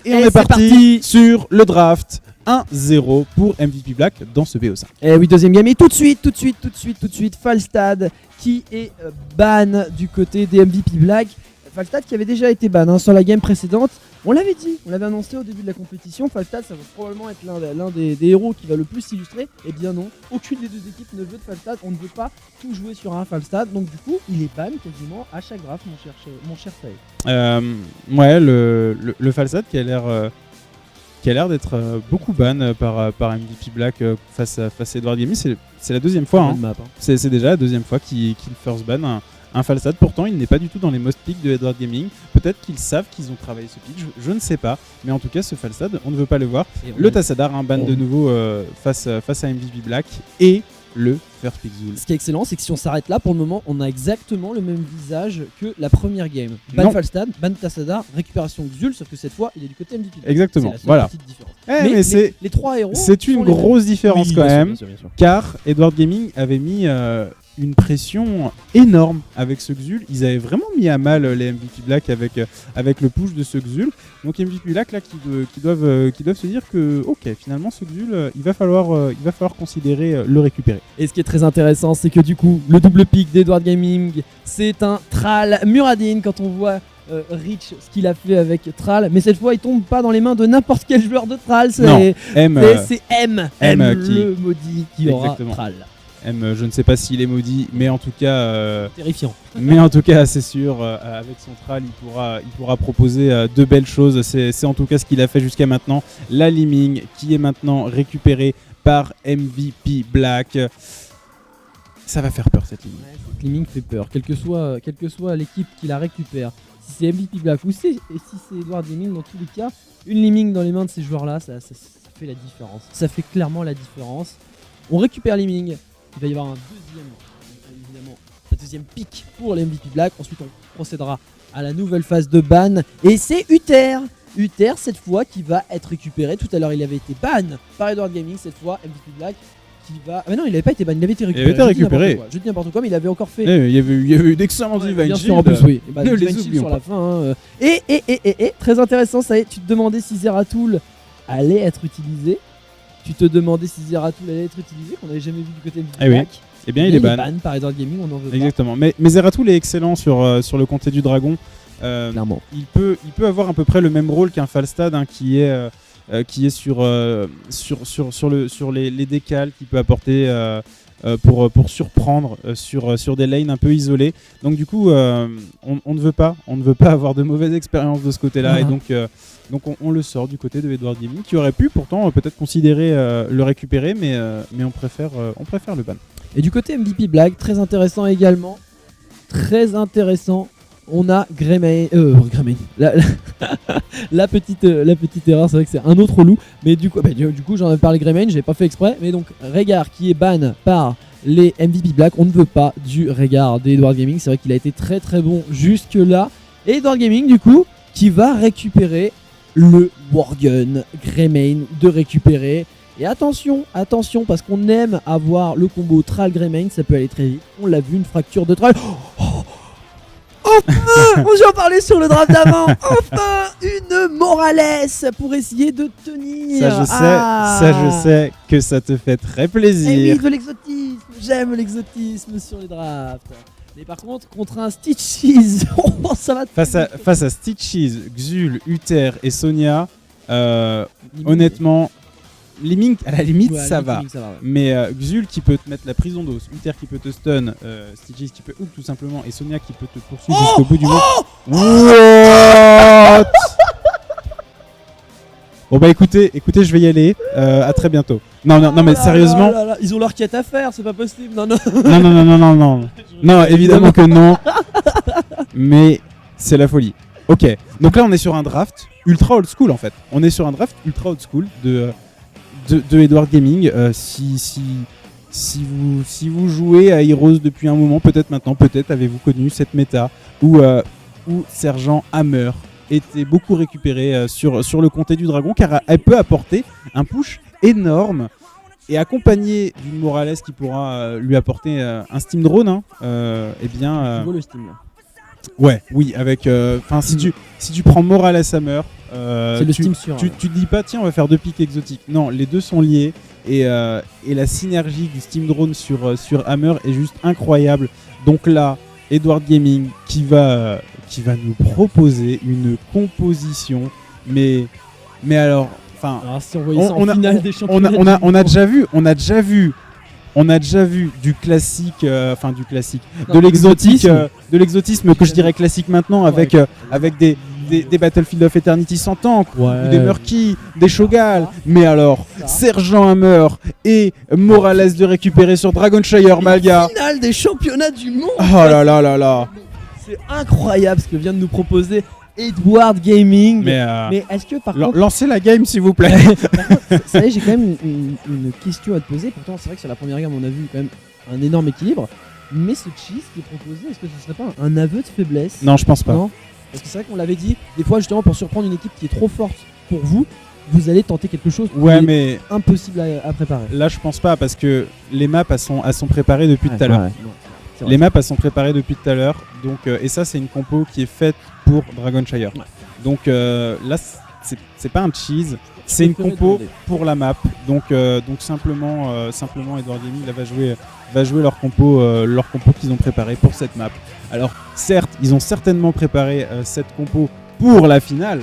Et on est parti sur le draft 1-0 pour MVP Black dans ce BO5. Et oui, deuxième game. Et tout de suite, Falstad qui est ban du côté des MVP Black. Falstad qui avait déjà été ban sur la game précédente. On l'avait dit, on l'avait annoncé au début de la compétition. Falstad, ça va probablement être l'un des héros qui va le plus s'illustrer. Eh bien non, aucune des deux équipes ne veut de Falstad. On ne veut pas tout jouer sur un Falstad. Donc du coup, il est ban quasiment à chaque draft, mon cher Faye. Ouais, le Falstad qui a l'air d'être beaucoup ban par MVP Black face à Edward Gaming. C'est la deuxième fois. Map, C'est déjà la deuxième fois qu'il first ban un Falstad. Pourtant, il n'est pas du tout dans les most picks de Edward Gaming. Peut-être qu'ils savent qu'ils ont travaillé ce pick. Je ne sais pas. Mais en tout cas, ce Falstad, on ne veut pas le voir. Le Tassadar, un ban de nouveau face à MVP Black. Et le first pick Zul. Ce qui est excellent, c'est que si on s'arrête là, pour le moment, on a exactement le même visage que la première game. Ban Falstad, ban Tassadar, récupération de Zul, sauf que cette fois, il est du côté MVP. Exactement, c'est la voilà. petite différence. Mais les trois héros. C'est une grosse différence quand même, bien sûr. car Edward Gaming avait mis une pression énorme avec ce Xul. Ils avaient vraiment mis à mal les MVP Black avec le push de ce Xul. Donc MVP Black là qui doivent se dire que ok, finalement ce Xul il va falloir considérer le récupérer. Et ce qui est très intéressant, c'est que du coup le double pick d'Edward Gaming, c'est un Thrall Muradin. Quand on voit Rich ce qu'il a fait avec Thrall, mais cette fois il tombe pas dans les mains de n'importe quel joueur de Thrall, c'est M, le maudit qui aura Thrall. M, je ne sais pas s'il est maudit, mais en tout cas terrifiant. Mais en tout cas, c'est sûr, avec son Thrall, il pourra proposer de belles choses. C'est en tout cas ce qu'il a fait jusqu'à maintenant. La Liming qui est maintenant récupérée par MVP Black. Ça va faire peur cette Liming. Ouais, cette Liming fait peur, quelle que soit l'équipe qui la récupère. Si c'est MVP Black ou si c'est Edward Gaming, dans tous les cas, une Liming dans les mains de ces joueurs-là, ça fait la différence. Ça fait clairement la différence. On récupère Liming. Il va y avoir un deuxième pick pour les MVP Black. Ensuite, on procédera à la nouvelle phase de ban. Et c'est Uther. Uther, cette fois, qui va être récupéré. Tout à l'heure, il avait été ban par Edward Gaming. Cette fois, MVP Black qui va... Ah mais non, il n'avait pas été ban, il avait été récupéré. Je dis n'importe quoi, mais il avait encore fait... Il y avait eu d'excellents Divine Shield. Bien sûr, en plus, oui. Divine Shield sur la fin. Et très intéressant, ça y est, tu te demandais si Zeratul allait être utilisé. Tu te demandais si Zeratul allait être utilisé, qu'on n'avait jamais vu du côté de Black. Oui. Eh bien, il est ban par Edward Gaming, on en veut Exactement. Mais Zeratul est excellent sur le comté du dragon. Clairement. Il peut avoir à peu près le même rôle qu'un Falstad qui est sur les décals, qui peut apporter pour surprendre sur des lanes un peu isolées. Donc du coup, on ne veut pas avoir de mauvaises expériences de ce côté-là. Et donc on le sort du côté de Edward Gaming, qui aurait pu pourtant peut-être considérer le récupérer, mais on préfère le ban. Et du côté MVP Black, très intéressant également. Très intéressant. On a Greymane. La petite erreur, c'est vrai que c'est un autre loup. Mais du coup j'en avais parlé Greymane, j'avais pas fait exprès. Mais donc Rehgar qui est ban par les MVP Black. On ne veut pas du Rehgar d'Edward Gaming. C'est vrai qu'il a été très très bon jusque là. Et Edward Gaming du coup qui va récupérer le Worgen. Greymane de récupérer. Et attention, parce qu'on aime avoir le combo Thrall Greymane, ça peut aller très vite. On l'a vu, une fracture de Thrall. Enfin, on en parlait sur le draft d'avant. Enfin, une Morales pour essayer de tenir. Ça je sais que ça te fait très plaisir. Et oui, de l'exotisme. J'aime l'exotisme sur les drafts. Mais par contre, contre un Stitches, ça va. Face à Stitches, Xul, Uther et Sonia, honnêtement. Liming, à la limite, ça va. Ouais. Mais Xul qui peut te mettre la prison d'os, Uther qui peut te stun, Stitches qui peut hook tout simplement, et Sonia qui peut te poursuivre jusqu'au bout du monde. What? Bon bah écoutez, je vais y aller. À très bientôt. Non, mais sérieusement. Ils ont leur quête à faire, c'est pas possible. Non. Non, évidemment que non. Mais c'est la folie. Ok, donc là on est sur un draft ultra old school en fait. On est sur un draft ultra old school de Edward Gaming. Si vous jouez à Heroes depuis un moment, peut-être maintenant, peut-être avez-vous connu cette méta où Sergent Hammer était beaucoup récupéré sur le comté du dragon, car elle peut apporter un push énorme et accompagné d'une Morales qui pourra lui apporter un Steam Drone. Eh bien, le Steam. Ouais, oui, avec. Enfin, si tu prends Morales Hammer, C'est le Steam sur. tu te dis pas, tiens, on va faire 2 pics exotiques. Non, les deux sont liés et la synergie du Steam Drone sur Hammer est juste incroyable. Donc là, Edward Gaming qui va nous proposer une composition, mais alors, enfin, Alors, si on voyait ça en finale des championnats. on a déjà vu du classique, Non, de l'exotisme que je Jamais. dirais classique maintenant avec des Battlefield of Eternity sans tank, ou des Murky, des Shogal, mais alors Ça. Sergent Hammer et Morales de récupérer sur Dragonshire Malga. Finale des championnats du monde. Oh là là là là. C'est incroyable ce que vient de nous proposer Edward Gaming. Mais est-ce que par contre, lancez la game s'il vous plaît. vous savez, j'ai quand même une question à te poser. Pourtant, c'est vrai que sur la première gamme, on a vu quand même un énorme équilibre. Mais ce cheese qui est proposé, est-ce que ce serait pas un aveu de faiblesse? Non, je pense pas. Non. Parce que c'est vrai qu'on l'avait dit, des fois justement pour surprendre une équipe qui est trop forte pour vous, vous allez tenter quelque chose qui Ouais, est mais impossible à préparer. là je pense pas parce que les maps elles sont préparées depuis tout à l'heure. C'est vrai. Les maps elles sont préparées depuis tout à l'heure, donc et ça c'est une compo qui est faite pour Dragonshire. Ouais. Donc là c'est pas un cheese, c'est une préféré compo demander. pour la map. Donc simplement Edward Gaming là, va jouer leur compo qu'ils ont préparé pour cette map. Alors certes ils ont certainement préparé cette compo pour la finale.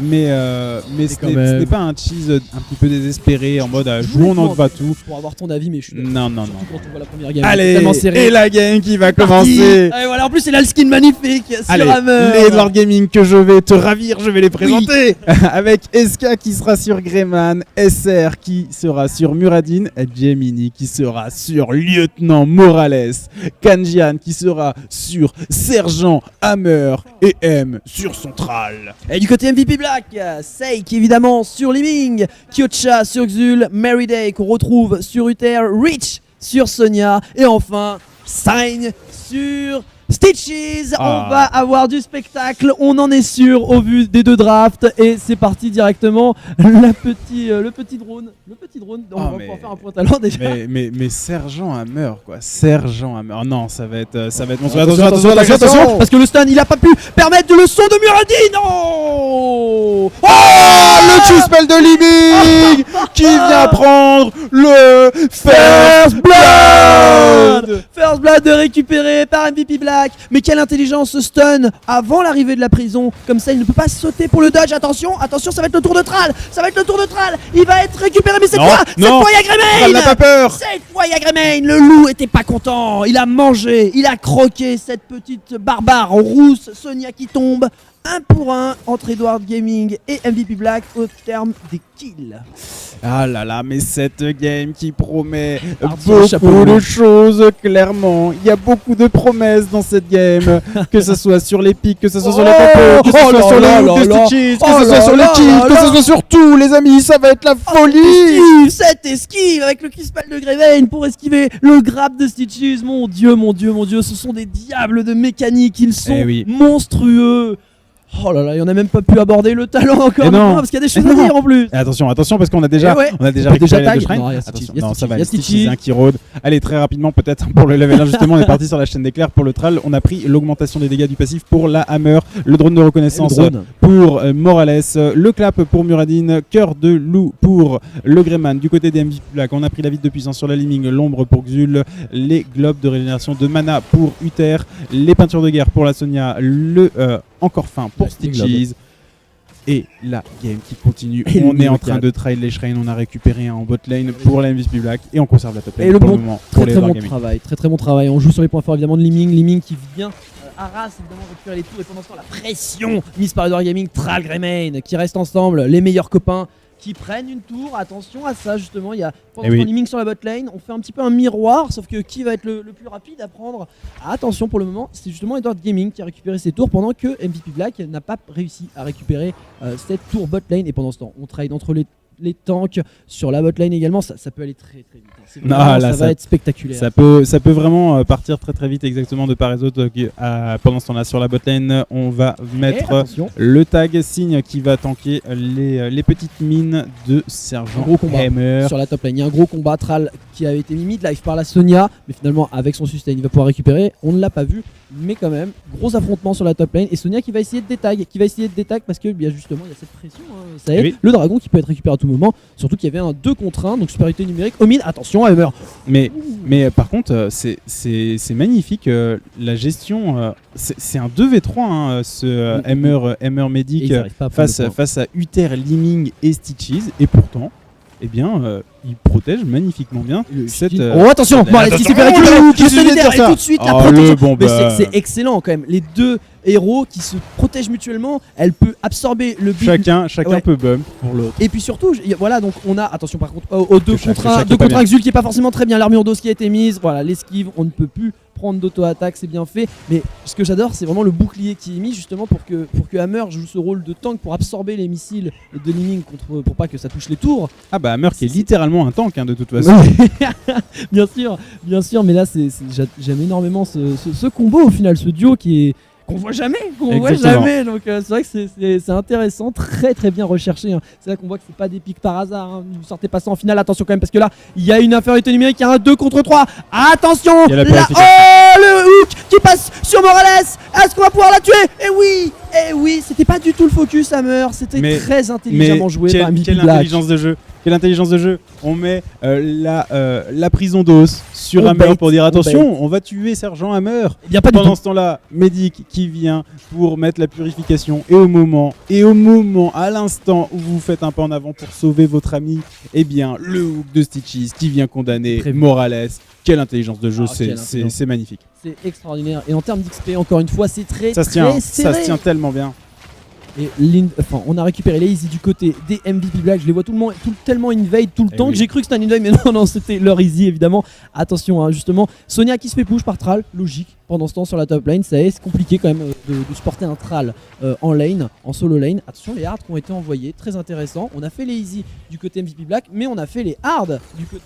Mais ce quand n'est même. pas un cheese un petit peu désespéré en mode Je jouons, on en voulais va tout. pour avoir ton avis, mais je suis d'accord. Non, non, Surtout non. quand on voit la première game. Allez, tellement serré. et la game qui va Parti. commencer. Allez, voilà, en plus, il a le skin magnifique Allez, sur Hammer. les Edward Gaming que je vais te ravir, je vais les présenter. Avec SK qui sera sur Greyman, SR qui sera sur Muradin, Gemini qui sera sur Lieutenant Morales, Kanjian qui sera sur Sergent Hammer et M sur Central. Et du côté MVP Black, Seik évidemment sur Liming, Kyocha sur Xul, Meriday qu'on retrouve sur Uther, Rich sur Sonia et enfin Sign sur Stitches. Ah. On va avoir du spectacle, on en est sûr au vu des deux drafts et c'est parti directement. Le petit drone, on Ah, va mais- pouvoir faire un point talent déjà. Mais Sergent Hammer quoi, Sergent Hammer. Oh non, ça va être monstrueux. Attention, parce que le stun il a pas pu permettre le son de Muradin. Oh, Le Q-Spell de Liming qui vient prendre le First Blood. First Blood récupéré par MVP Black. Mais quelle intelligence ce stun avant l'arrivée de la prison. Comme ça il ne peut pas sauter pour le dodge. Attention, ça va être le tour de Thrall. Il va être récupéré, mais cette Non, fois il y a Elle n'a Greymane. pas peur. Cette fois il y a Greymane. Le loup était pas content. Il a mangé, il a croqué cette petite barbare rousse. Sonia qui tombe. 1 pour 1 entre Edward Gaming et MVP Black au terme des kills. Ah là là, mais cette game qui promet Parti au chapeau beaucoup blanc. de choses, clairement. Il y a beaucoup de promesses dans cette game. Que ce soit sur les pics, que ce soit sur les compos, que ce Oh soit là sur là les là hooks de là. Stitches, que Oh ce soit là sur les là kills, là que là. ce soit sur tout, les amis, ça va être la folie. Cette esquive avec le Kispel de Greymane pour esquiver le grab de Stitches. Mon dieu, ce sont des diables de mécanique, ils sont Eh oui. monstrueux. Oh là là, il y en a même pas pu aborder le talent encore Et non. maintenant, parce qu'il y a des choses Et à non. dire en plus. Et attention parce qu'on a déjà, Eh ouais. on a déjà On peut récupéré déjà les deux tag. shrines. Non, il y a Stitches, Attention, il y a non, ça va, Stitches, il y a Stitches, un qui rôde. Allez, très rapidement, peut-être pour le level 1, justement, on est parti sur la chaîne d'éclair pour le Thrall. On a pris l'augmentation des dégâts du passif pour la Hammer, le drone de reconnaissance Le drone. pour Morales, le clap pour Muradin, cœur de loup pour le Greyman. Du côté des MVP Black, on a pris la vide de puissance sur la Liming, l'ombre pour Xul, les globes de régénération de mana pour Uther, les peintures de guerre pour la Sonia, le encore fin pour Ouais, les globes. Stitches. Et la game qui continue. Et On le est en niveau train 4. de trail les shrines. On a récupéré un en bot lane pour la MVP Black et on conserve la top lane Et le pour bon- le moment pour Très les très Edward bon Gaming. travail, très bon travail. On joue sur les points forts évidemment de Liming qui vient Arras évidemment récupérer les tours et pendant ce temps la pression mise par Edward Gaming, Thrall, Greymane qui restent ensemble, les meilleurs copains qui prennent une tour. Attention à ça justement, il y a pendant Eh ce temps oui. Liming sur la bot lane, on fait un petit peu un miroir, sauf que qui va être le plus rapide à prendre? Attention pour le moment, c'est justement Edward Gaming qui a récupéré ses tours pendant que MVP Black n'a pas réussi à récupérer cette tour bot lane et pendant ce temps on trade entre les tanks sur la bot lane également, ça peut aller très très vite. C'est Ah, vraiment, là, ça va ça- être spectaculaire. Ça peut vraiment partir très très vite exactement de part et d'autre. Pendant ce temps-là sur la bot lane, on va Et mettre attention, le tag signe qui va tanker les petites mines de Sergent Gros combat. Hammer. sur la top lane, il y a un gros combat. Thrall qui avait été mis mid-life par la Sonia, mais finalement avec son sustain il va pouvoir récupérer. On ne l'a pas vu, Mais quand même, gros affrontement sur la top lane et Sonia qui va essayer de détag, parce que bien justement il y a cette pression, hein, ça y est, Oui. le dragon qui peut être récupéré à tout moment, surtout qu'il y avait un 2 contre 1, donc supériorité numérique au mid, attention Hammer. Mais par contre, c'est magnifique la gestion. C'est un 2v3 hein, ce Hammer Et Medic ils arrivent pas à prendre le point. face à Uther, Liming et Stitches, et pourtant, eh bien, il protège magnifiquement bien cette. Oh attention, Morales qui se fait récupérer, qui se libère, et tout de suite la protection. Bon, Mais bah, c'est excellent quand même, les deux héros qui se protègent mutuellement, elle peut absorber le build. chacun Ouais. peut bump pour l'autre. Et puis surtout, voilà, donc on a, attention par contre, au 2 chaque- contre 1, chaque 2 est pas contre 1 bien. Exul qui est pas forcément très bien, l'armure d'os qui a été mise, voilà, l'esquive, on ne peut plus prendre d'auto-attaque, c'est bien fait. Mais ce que j'adore, c'est vraiment le bouclier qui est mis justement pour que Hammer joue ce rôle de tank pour absorber les missiles de Liming pour pas que ça touche les tours. Ah bah Hammer qui est C'est- littéralement un tank hein, de toute façon. bien sûr, mais là j'aime énormément ce combo au final, ce duo qu'on voit jamais, Exactement. donc c'est vrai que c'est intéressant, très très bien recherché, hein. C'est là qu'on voit que c'est pas des pics par hasard, hein. Vous sortez pas ça en finale, attention quand même, parce que là il y a une infériorité numérique, il y a un 2 contre 3, attention, Il y a la là, purification. oh le hook qui passe sur Morales, est-ce qu'on va pouvoir la tuer? Eh oui, c'était pas du tout le focus Hammer, c'était Mais- très intelligemment joué par MVP quelle Black. intelligence de jeu. Quelle intelligence de jeu. On met la prison d'os sur On Hammer bait, pour dire on attention, on va tuer Sergent Hammer. Eh bien pas du Pendant tout. ce temps-là, Medic qui vient pour mettre la purification et au moment, à l'instant où vous faites un pas en avant pour sauver votre ami, eh bien le hook de Stitches qui vient condamner Très bien. Morales. Quelle intelligence de jeu, Ah, quelle intelligence. c'est magnifique. C'est extraordinaire. Et en termes d'XP, encore une fois, c'est très Ça se tient, très serré. ça se tient tellement bien. Et on a récupéré Lazy du côté des MVP Black. Je les vois tellement invade tout le Eh temps oui. que j'ai cru que c'était un invade, mais non, c'était leur Easy évidemment. Attention, hein, justement, Sonia qui se fait push par Thrall, logique. Pendant ce temps sur la top lane, c'est compliqué quand même de supporter un Thrall en lane, en solo lane. Attention, les hards qui ont été envoyés, très intéressant. On a fait les Easy du côté MVP Black, mais on a fait les hards du côté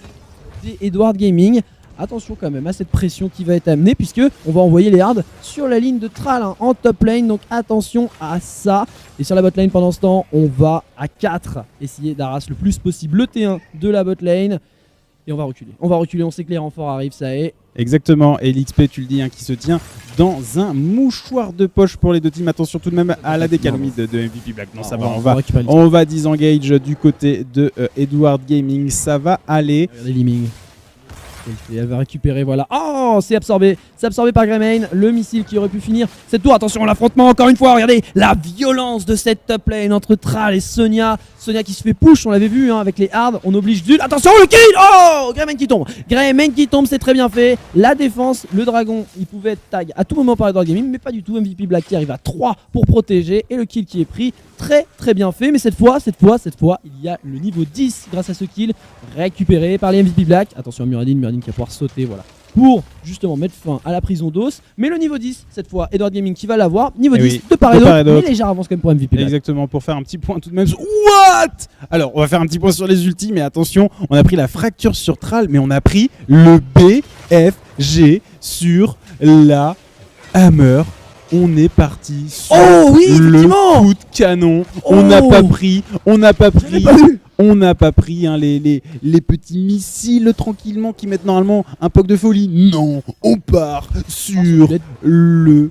des Edward Gaming. Attention quand même à cette pression qui va être amenée, puisque on va envoyer les hards sur la ligne de Thrall hein, en top lane, donc attention à ça. Et sur la bot lane pendant ce temps, on va à 4 essayer d'arraser le plus possible le T1 de la bot lane. Et on va reculer, on sait que les renforts arrivent, ça est. Exactement, et l'XP, tu le dis, hein, qui se tient dans un mouchoir de poche pour les deux teams. Attention tout de même à la décalomie de MVP Black. Non, ça va, récupérer le on va disengage du côté de Edward Gaming, ça va aller. Regardez Liming. Elle va récupérer, voilà. Oh, c'est absorbé par Greymane. Le missile qui aurait pu finir cette tour. Attention, l'affrontement encore une fois. Regardez la violence de cette top lane entre Thrall et Sonia. Sonia qui se fait push, on l'avait vu hein, avec les hards. On oblige Zul. Attention, le kill. Oh, Greymane qui tombe, c'est très bien fait. La défense, le dragon, il pouvait être tag à tout moment par Edward Gaming, mais pas du tout. MVP Black qui arrive à 3 pour protéger. Et le kill qui est pris. Très très bien fait, mais cette fois, il y a le niveau 10 grâce à ce kill récupéré par les MVP Black. Attention à Muradin qui va pouvoir sauter, voilà, pour justement mettre fin à la prison d'os. Mais le niveau 10, cette fois, Edward Gaming qui va l'avoir. Niveau Eh 10 oui, de part et de part et d'autre, mais d'autre. légère avance quand même pour MVP Black. Exactement, pour faire un petit point tout de même. What? Alors, on va faire un petit point sur les ultis, mais attention, on a pris la fracture sur Thrall, mais on a pris le BFG sur la Hammer. On est parti sur Oh oui, le effectivement. coup de canon. Oh. On n'a pas pris pas vu. hein, les petits missiles tranquillement qui mettent normalement un POC de folie. Non, on part sur le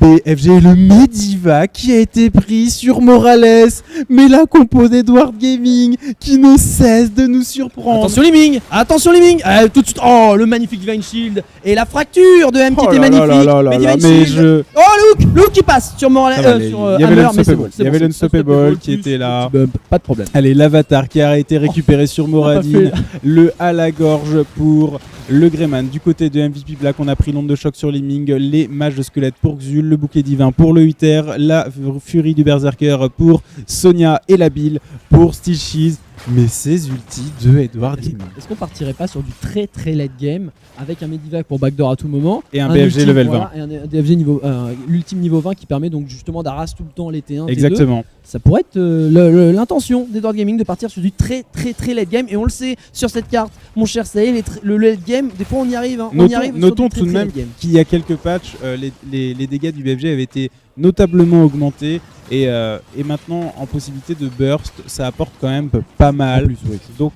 BFG, le Mediva qui a été pris sur Morales, mais la compo d'Edward Gaming qui ne cesse de nous surprendre. Attention Liming, tout de suite. Oh, le magnifique Divine Shield et la fracture de M qui Oh était là là magnifique. là là Mais là, Divine mais Shield. Oh, le hook qui passe sur Morales, Ça va aller. sur Il y avait Hammer, mais c'est l'Unstoppable. bon, Il y avait l'Unstoppable qui était là. Pas de problème. Allez, l'avatar qui a été récupéré sur Moradin, le à la gorge pour le Greyman. Du côté de MVP Black, on a pris l'onde de choc sur Liming, les mages de squelette pour Xul, le bouquet divin pour le Uther, la furie du Berserker pour Sonia et la Bill pour Stitches. Mais ces ultis de Edward Gaming. Est-ce qu'on partirait pas sur du très très late game avec un Medivac pour backdoor à tout moment Et un BFG ultime, level voilà, et un BFG niveau l'ultime niveau 20 qui permet donc justement d'arraser tout le temps les T1, T2. Exactement. Ça pourrait être l'intention d'Edward Gaming de partir sur du très très très late game, et on le sait sur cette carte, mon cher Sahel, le late game, des fois on y arrive, hein. On y arrive sur Notons du très, tout de très même late game. qu'il y a quelques patchs, les dégâts du BFG avaient été notablement augmentés et maintenant en possibilité de burst, ça apporte quand même pas mal. En plus, oui. Donc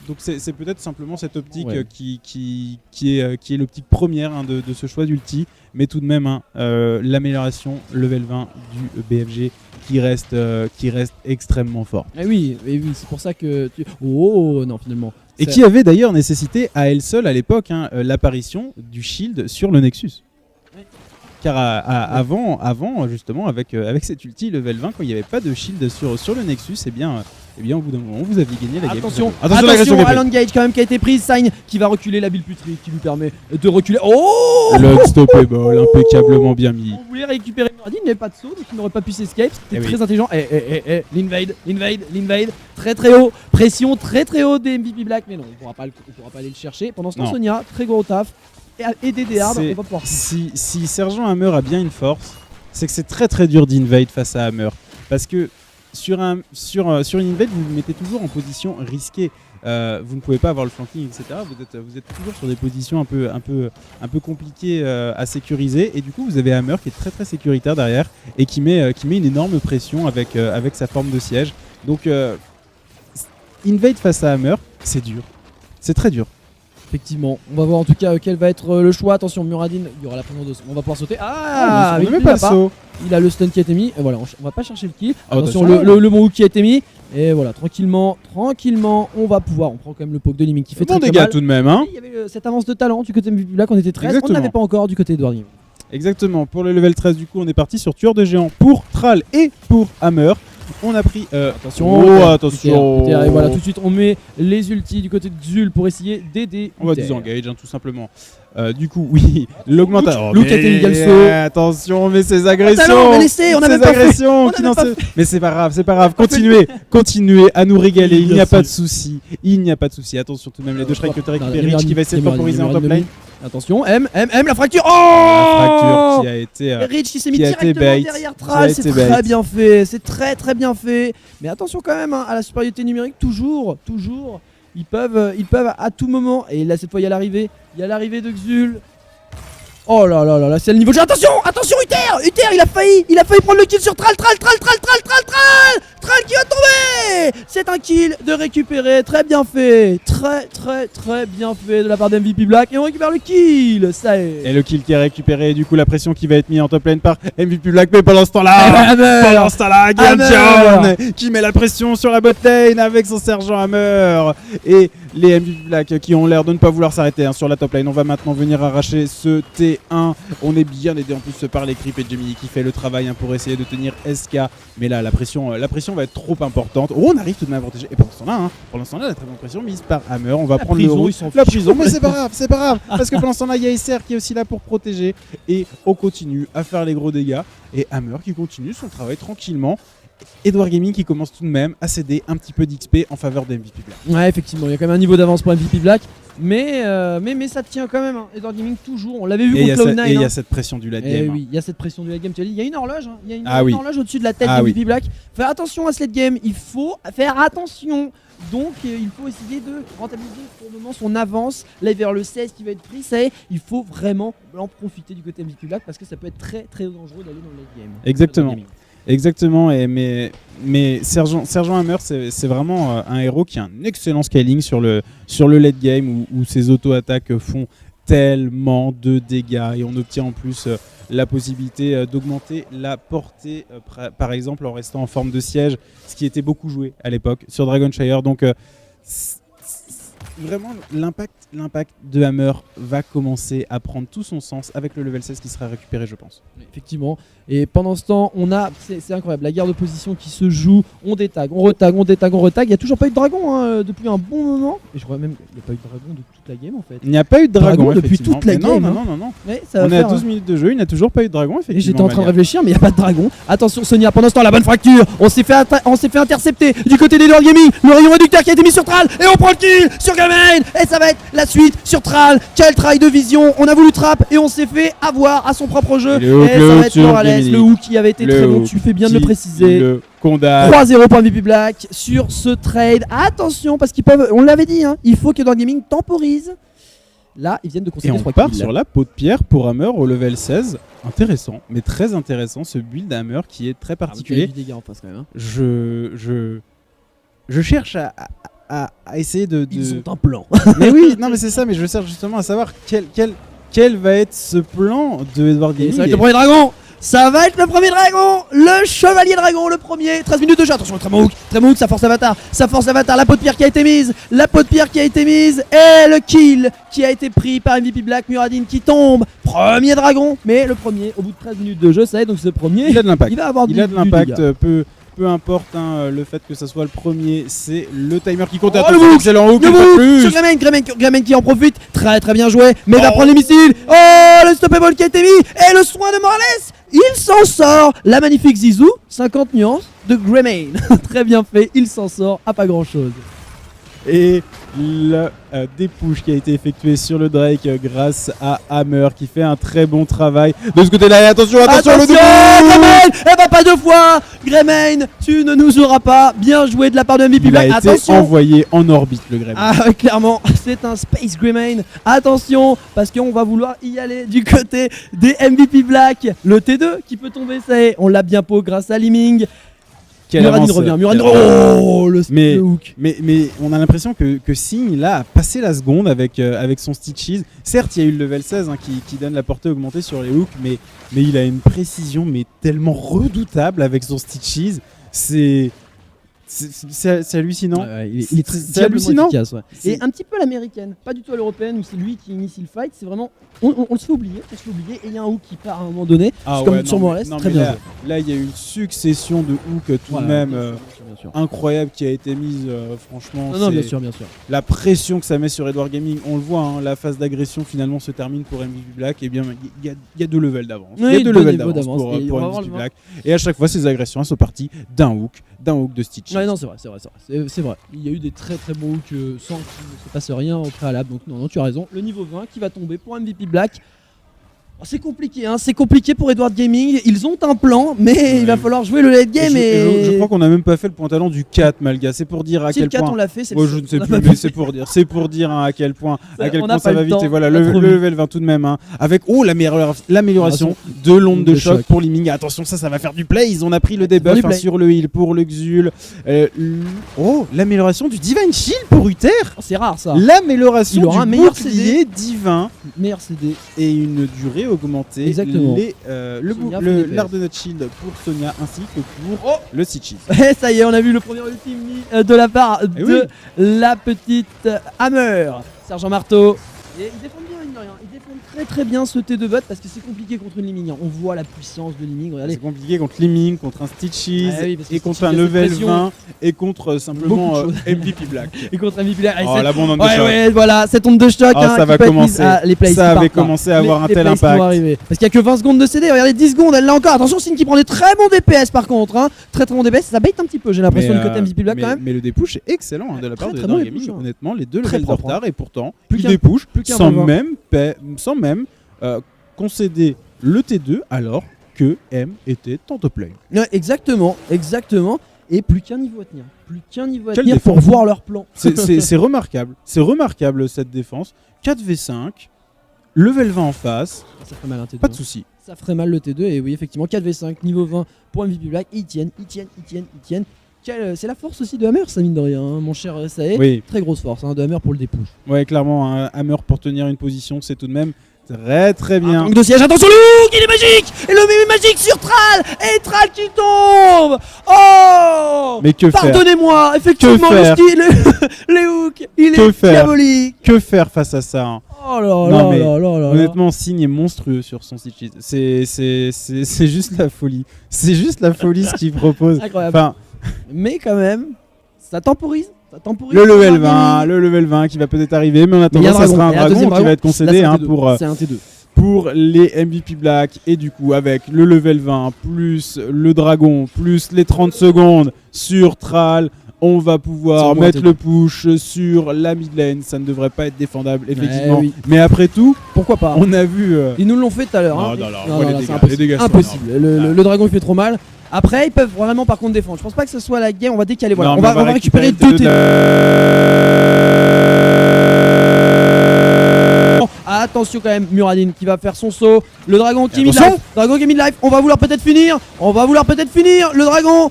Donc c'est peut-être simplement cette optique Ouais. qui est l'optique première de ce choix d'ulti, mais tout de même l'amélioration level 20 du BFG qui reste extrêmement fort. Eh oui, c'est pour ça que oh non finalement. Et Ça- qui avait d'ailleurs nécessité à elle seule à l'époque l'apparition du shield sur le Nexus. Ouais. Car avant justement avec cette ulti level 20, quand il n'y avait pas de shield sur le Nexus, eh bien au bout d'un moment vous aviez gagné la game. Attention, l'agression gameplay. Alan Gage quand même qui a été prise, Sign qui va reculer la bulle putride qui lui permet de reculer. Oh Le stoppable impeccablement bien mis. On voulait récupérer Muradin, il n'avait pas de saut donc il n'aurait pas pu s'escape, c'était Eh très intelligent. L'invade, très très haut, pression très très haut des MVP Black, mais non, on pourra pas aller le chercher. Pendant ce temps, Non. Sonia, très gros taf, et des hard, C'est- on va pouvoir. Si Sergent Hammer a bien une force, c'est que c'est très très dur d'invade face à Hammer. Parce que sur une invade, vous vous mettez toujours en position risquée. Vous ne pouvez pas avoir le flanking, etc. Vous êtes toujours sur des positions un peu compliquées à sécuriser. Et du coup, vous avez Hammer qui est très très sécuritaire derrière et qui met une énorme pression avec sa forme de siège. Donc, invade face à Hammer, c'est dur. C'est très dur. Effectivement, on va voir en tout cas quel va être le choix. Attention, Muradin, il y aura la pression de. On va pouvoir sauter. on ne il met l'a pas le saut. Il a le stun qui a été mis. Et voilà, on va pas chercher le kill. Ah, Attention, attention. le Mohawk qui a été mis. Et voilà, tranquillement, on va pouvoir. On prend quand même le poke de Liming qui fait Bon très, très dégâts mal. tout de même, hein. Et il y avait cette avance de talent du côté MVP Black. On était 13. On Exactement. n'avait pas encore du côté Edward Gaming. Exactement, pour le level 13 du coup on est parti sur tueur de géants pour Thrall et pour Hammer. On a pris... Attention, oh, Uther, attention. Uther, et voilà, tout de suite on met les ultis du côté de Zul pour essayer d'aider. On va Uther. disengage tout simplement. Du coup oui, l'augmentation... Luke a été mis, il y a le saut. Attention, mais ces agressions... talent, mais laissez, on ces avait pas fait. agressions On qui avait n'en pas se- Mais c'est pas grave, continuez à nous régaler, il n'y a Bien pas sûr. de souci. Attention tout de même, les deux Shrek que tu Non, récupères, il y a Rich qui va essayer de Muradin, temporiser en Muradin, top lane. Attention, M, la fracture. Oh La fracture qui a été... Rich qui s'est mis qui a été directement bait, derrière qui a Thrall, c'est été très bait. bien fait, c'est très très bien fait. Mais attention quand même à la supériorité numérique, toujours, ils peuvent à tout moment. Et là cette fois il y a l'arrivée de Xul. Oh là là là là, c'est le niveau de jeu. Attention, Uther, il a failli prendre le kill sur Thrall qui va tomber. C'est un kill de récupérer, très bien fait, très bien fait de la part d'MVP Black et on récupère le kill. Ça y est. Et le kill qui est récupéré, du coup la pression qui va être mise en top lane par MVP Black, mais pendant ce temps-là, Guillaume qui met la pression sur la bot lane avec son sergent Hammer. Et les MVP Black qui ont l'air de ne pas vouloir s'arrêter sur la top lane. On va maintenant venir arracher ce T1. On est bien aidé en plus par les creeps et Gemini qui fait le travail pour essayer de tenir SK. Mais là la pression va être trop importante. Oh, on arrive tout de même à protéger. Et pendant ce temps-là, la très bonne pression mise par Hammer. On va prendre prison, le rouge. ils s'en La fichent. prison, mais c'est pas grave. Parce que pendant ce temps-là, il y a SR qui est aussi là pour protéger. Et on continue à faire les gros dégâts. Et Hammer qui continue son travail tranquillement. Edward Gaming qui commence tout de même à céder un petit peu d'XP en faveur de MVP Black. Ouais, effectivement, il y a quand même un niveau d'avance pour MVP Black, mais ça tient quand même. Hein. Edward Gaming toujours, on l'avait vu Et il y a contre Cloud9. et il y a cette pression du late Eh game. oui, il y a cette pression du late game. Tu as dit, il y a une horloge, hein. Il y a une Ah oui. horloge au-dessus de la tête Ah de MVP Black. Faire attention à ce late game, il faut faire attention. Donc il faut essayer de rentabiliser pour le moment son avance. Là vers le 16 qui va être pris, ça y est, il faut vraiment en profiter du côté MVP Black parce que ça peut être très très dangereux d'aller dans le late game. Exactement. Exactement, mais Sergent Hammer, c'est vraiment un héros qui a un excellent scaling sur le late game où ses auto-attaques font tellement de dégâts et on obtient en plus la possibilité d'augmenter la portée, par exemple en restant en forme de siège, ce qui était beaucoup joué à l'époque sur Dragonshire. Donc vraiment l'impact de Hammer va commencer à prendre tout son sens avec le level 16 qui sera récupéré, je pense. Effectivement. Et pendant ce temps, on a, c'est incroyable, la guerre de position qui se joue. On détag, on retag. Il n'y a toujours pas eu de dragon hein, depuis un bon moment. Et je crois même qu'il n'y a pas eu de dragon de toute la game en fait. Il n'y a pas eu de dragon Depuis effectivement. toute la Mais game, hein. Non. Ouais, ça va On est à faire, 12 minutes de jeu, il n'y a toujours pas eu de dragon Et effectivement. j'étais en train de Malia. réfléchir, mais il n'y a pas de dragon. Attention, Sonia, pendant ce temps, la bonne fracture. On s'est fait intercepter du côté d'Edward Gaming. Le rayon réducteur qui a été mis sur Thrall. Et on prend le kill sur Gamane. Et ça va être la suite sur Thrall. Quel travail de vision. On a voulu trap et on s'est fait avoir à son propre jeu. Et le hook, et le ça hook va être sur Morales. Gemini. Le hook qui avait été Le très bon. hook Tu fais bien de le qui préciser. Le condamne. 3-0 pour MVP Black sur ce trade. Attention, parce qu'ils peuvent, on l'avait dit, hein, il faut que Edward Gaming temporise. Là, ils viennent de Et concéder on 3 part kills. sur la peau de pierre pour Hammer au level 16. Intéressant, mais très intéressant ce build Hammer qui est très particulier. Ah, vous avez du dégât en face quand même. Hein. Je cherche à essayer de... Ils ont un plan. Mais oui, non mais c'est ça, mais je cherche justement à savoir quel va être ce plan de Edward Et Gaming. ça va être le premier dragon. Ça va être le premier dragon. Le chevalier dragon, le premier. 13 minutes de jeu. Attention, très bon hook, ça force Avatar. La peau de pierre qui a été mise. Et le kill qui a été pris par MVP Black. Muradin qui tombe. Premier dragon. Mais le premier, au bout de 13 minutes de jeu, ça y est, donc ce premier, Il a de l'impact. il va avoir Il a de du l'impact, dégât. peu importe hein, le fait que ça soit le premier, c'est le timer qui compte. Oh, Attention, le hook, excellent hook, Le une fois de move plus. sur Gremen qui en profite. Très très bien joué. Mais il va prendre les missiles. Oh, le stoppable qui a été mis. Et le soin de Morales. Il s'en sort. La magnifique Zizou. 50 nuances de Gremen. Très bien fait. Il s'en sort à pas grand chose. Et le dépouche qui a été effectué sur le Drake grâce à Hammer qui fait un très bon travail de ce côté-là. Et attention, le début. Gremen. Elle va pas deux fois. Gremen, tu ne nous auras pas. Bien joué de la part de MVP Il a Black. été envoyé en orbite le Gremen. Ah clairement, c'est un Space Gremen. Attention, parce qu'on va vouloir y aller du côté des MVP Black. Le T2 qui peut tomber, ça y est, on l'a bien pot grâce à Liming. Quelle Muradin avance, revient, quelle- le hook. Mais on a l'impression que Signe là a passé la seconde avec son Stitches. Certes, il y a eu le level 16 hein, qui donne la portée augmentée sur les hooks, mais il a une précision mais tellement redoutable avec son Stitches. C'est hallucinant. Ouais, il est C'est diablement hallucinant. efficace. Ouais. C'est- Et un petit peu l'américaine, pas du tout à l'européenne où c'est lui qui initie le fight. C'est vraiment. On se fait oublier, et il y a un hook qui part à un moment donné. Ah comme ouais, sur non, Morales, mais- non, très mais bien là, joué. là, il y a eu une succession de hooks tout de même Bien sûr. incroyable qui a été mise. Franchement, Non, bien c'est- sûr. la pression que ça met sur Edward Gaming, on le voit, hein, la phase d'agression finalement se termine pour MVP Black. Et bien, il y a 2 levels d'avance. Il y a Oui, 2 deux levels niveaux d'avance pour, d'avance. Et pour on va voir MVP le Black. Et à chaque fois, ces agressions elles sont parties d'un hook de Stitch. Ouais, non, c'est vrai. C'est vrai. Il y a eu des très très bons hooks sans qu'il ne se passe rien au préalable. Donc, non, tu as raison. Le niveau 20 qui va tomber pour MVP Black. Oh, c'est compliqué, hein. C'est compliqué pour Edward Gaming. Ils ont un plan, mais Ouais. il va falloir jouer le late game. Je crois qu'on a même pas fait le point talent du 4, Malga. C'est pour dire à Si le quel 4 point. on l'a fait, c'est Moi, le je ne seul. sais On a plus, pas mais fait. c'est pour dire hein, à quel point On n'a ça pas va le vite. temps, Et voilà, pas le trop level 20 tout de même, hein, avec l'amélioration de l'onde de choc pour Liming. Attention, ça va faire du play. Ils ont appris le Ils font debuff du play. sur le heal pour le Xul. L'amélioration du Divine Shield pour Uther. Oh, c'est rare ça. L'amélioration Il aura du un meilleur bouclier divin Meilleur CD. et une durée augmentée. Exactement. Sonia fait des PS. L'Ardennot Shield pour Sonia ainsi que pour le Stitches. Et ça y est, on a vu le premier ultime de la part Eh de oui. la petite Hammer. Sergent Marteau. Et ils défendent bien, mine de rien. Ils défendent très bien ce T2 bot parce que c'est compliqué contre une Liming. On voit la puissance de Liming. C'est Regardez. compliqué contre Liming, contre un Stitches, Ah oui, parce que et contre Stitches un a cette level pression. 20 et contre simplement Beaucoup de choses. MVP Black. Et contre MVP Black. Oh, la bonne onde de Ouais, choc. ouais, voilà, cette onde de choc. Ah, hein, ça qui va peut être commencer. mise à- les plays Ça qui avait partent, là. commencé à avoir un Les tel plays qui vont impact. arriver. Parce qu'il n'y a que 20 secondes de CD. Regardez, 10 secondes, elle l'a encore. Attention, Sin qui prend des très bons DPS par contre. Hein. Très bon DPS. Ça bait un petit peu, j'ai l'impression, du côté MVP Black quand même. Mais le dépush est excellent hein, de la part Très, de très bon Edward dépush, Gaming. hein. Honnêtement, les 2 Très levels de propre, retard et pourtant, Plus il qu'un- dépush plus qu'un sans revoir. même concéder le T2 alors que M était en top lane. Ouais, exactement. Et plus qu'un niveau à tenir. Quelle Pour défense. voir leur plan. C'est remarquable. C'est remarquable cette défense. 4v5, level 20 en face, Ça ferait mal un T2. pas de soucis. Ça ferait mal le T2. Et oui, effectivement, 4v5, niveau 20 pour MVP Black. Et ils tiennent. C'est la force aussi de Hammer, ça mine de rien, hein, mon cher SAE. Oui, Très grosse force de Hammer pour le dépush. ouais, clairement, un Hammer pour tenir une position, c'est tout de même très bien. Manque de siège, attention le hook, il est magique. Et le hook est magique sur Thrall. Et Thrall qui tombe. Oh, Mais que faire pardonnez-moi, effectivement, Que faire les hooks, il Que est faire diabolique. Que faire face à ça hein. Oh là Non, là mais là là là. Honnêtement, Signe est monstrueux sur son Stitches. C'est juste la folie. C'est juste la folie ce qu'il propose. Incroyable. Enfin, Mais quand même, ça temporise. le level 20 qui va peut-être arriver, mais en Mais il y a attendant, ça sera un Et un deuxième dragon qui va être Là, concédé c'est un hein, T2. C'est un T2. pour les MVP Black. Et du coup, avec le level 20 plus le dragon plus les 30 secondes sur Thrall, on va pouvoir C'est au moins mettre un T2. le push sur la mid lane. Ça ne devrait pas être défendable, effectivement. oui. Mais après tout, Pourquoi pas. on a vu. Ils nous l'ont fait tout à l'heure. Non, hein. non, non, Non, ouais, non, les non, dégâts, c'est impossible. les dégâts sont Impossible. énormes. Le dragon il fait trop mal. Après, ils peuvent vraiment par contre défendre. Je pense pas que ce soit la game. On va décaler. Voilà. Non, On mais va récupérer le deux T2 T2. Attention quand même, Muradin qui va faire son saut. Le dragon qui est Attention. mid-life. Dragon qui est mid-life. On va vouloir peut-être finir. Le dragon,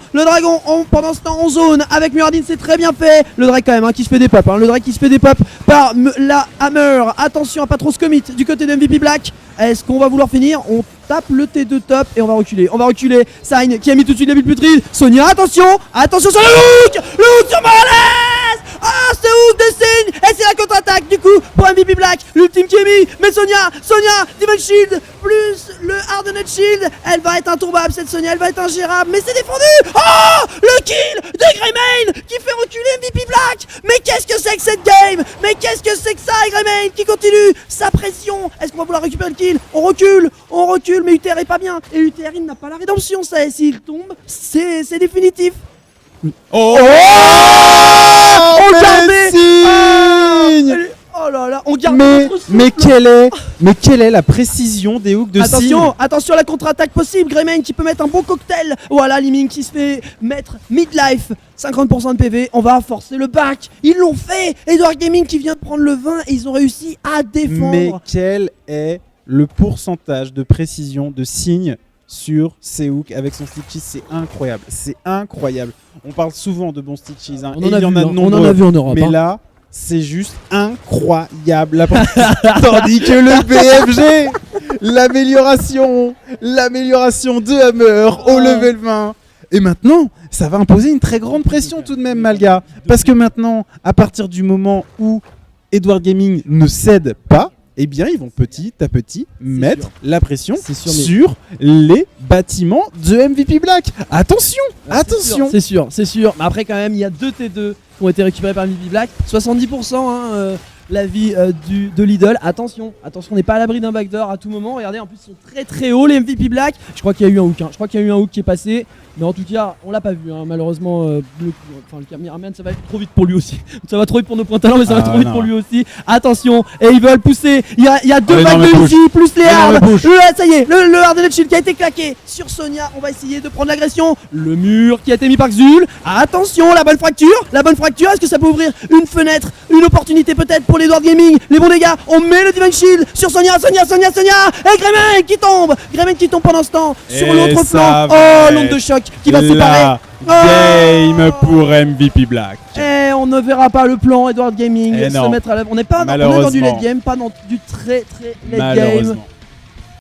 pendant ce temps en zone avec Muradin, c'est très bien fait. Le Drake quand même qui se fait des pop. Le Drake qui se fait des pop par la Hammer. Attention à pas trop se commit du côté de MVP Black. Est-ce qu'on va vouloir finir? On tape le T2 top et on va reculer. Sign qui a mis tout de suite la bulle putride. Sonia, attention sur le hook sur Morales. Ah, ce hook de Signe. Et c'est la contre-attaque du coup pour MVP Black. L'ultime qui est mis. Mais Sonia, Demon Shield plus le Hardened Shield. Elle va être intombable cette Sonia, elle va être ingérable. Mais c'est défendu. Oh, le kill de Greymane qui fait reculer MVP Black. Mais qu'est-ce que c'est que cette game? Mais qu'est-ce que c'est que ça? Greymane qui continue sa pression. Est-ce qu'on va vouloir récupérer le kill? On recule, mais UTR est pas bien. Et UTR il n'a pas la rédemption, ça. Et s'il tombe, c'est définitif. Oh, On gardait. Signe. Oh là là, on garde mais, notre souffle. mais quelle est la précision des hooks de Signe? Attention à la contre-attaque possible. Greymane qui peut mettre un bon cocktail. Voilà, Liming qui se fait mettre mid-life. 50% de PV, on va forcer le back. Ils l'ont fait. Edward Gaming qui vient de prendre le 20 et ils ont réussi à défendre. Mais quel est le pourcentage de précision de Signe sur ses hooks avec son stick cheese? C'est incroyable. On parle souvent de bons stick cheese, hein, On et en a il y en vu, a hein. de nombreux. On en a vu en Europe. Mais là, c'est juste incroyable. Tandis que le BFG, l'amélioration de Hammer au level 20. Et maintenant, ça va imposer une très grande pression tout de même, Malga. Parce que maintenant, à partir du moment où Edward Gaming ne cède pas, eh bien, ils vont petit à petit mettre la pression sur les bâtiments de MVP Black. Attention. C'est sûr. Mais après, quand même, il y a 2 T2 qui ont été récupérés par MVP Black. 70% la vie de Lidl. Attention, on n'est pas à l'abri d'un backdoor à tout moment. Regardez, en plus, ils sont très très hauts les MVP Black. Je crois qu'il y a eu un hook. Qui est passé. Mais en tout cas, on l'a pas vu, hein. Malheureusement, le cameraman, ça va être trop vite pour lui aussi. Ça va trop vite pour nos points talents, mais ça va trop vite pour lui aussi. Attention, et ils veulent pousser. Il y a 2 vagues de Uzi, plus les armes. Ça y est, le Hardened Shield qui a été claqué sur Sonia. On va essayer de prendre l'agression. Le mur qui a été mis par Xul. Attention, la bonne fracture. Est-ce que ça peut ouvrir une fenêtre, une opportunité peut-être pour l'Edward Gaming? Les bons dégâts. On met le Divine Shield sur Sonia. Et Greymane qui tombe pendant ce temps sur l'autre flanc. Oh, l'onde de choc qui va séparer. Game pour MVP Black. Et on ne verra pas le plan Edward Gaming se mettre à l'œuvre. On n'est pas dans du late game, pas dans du très très late game.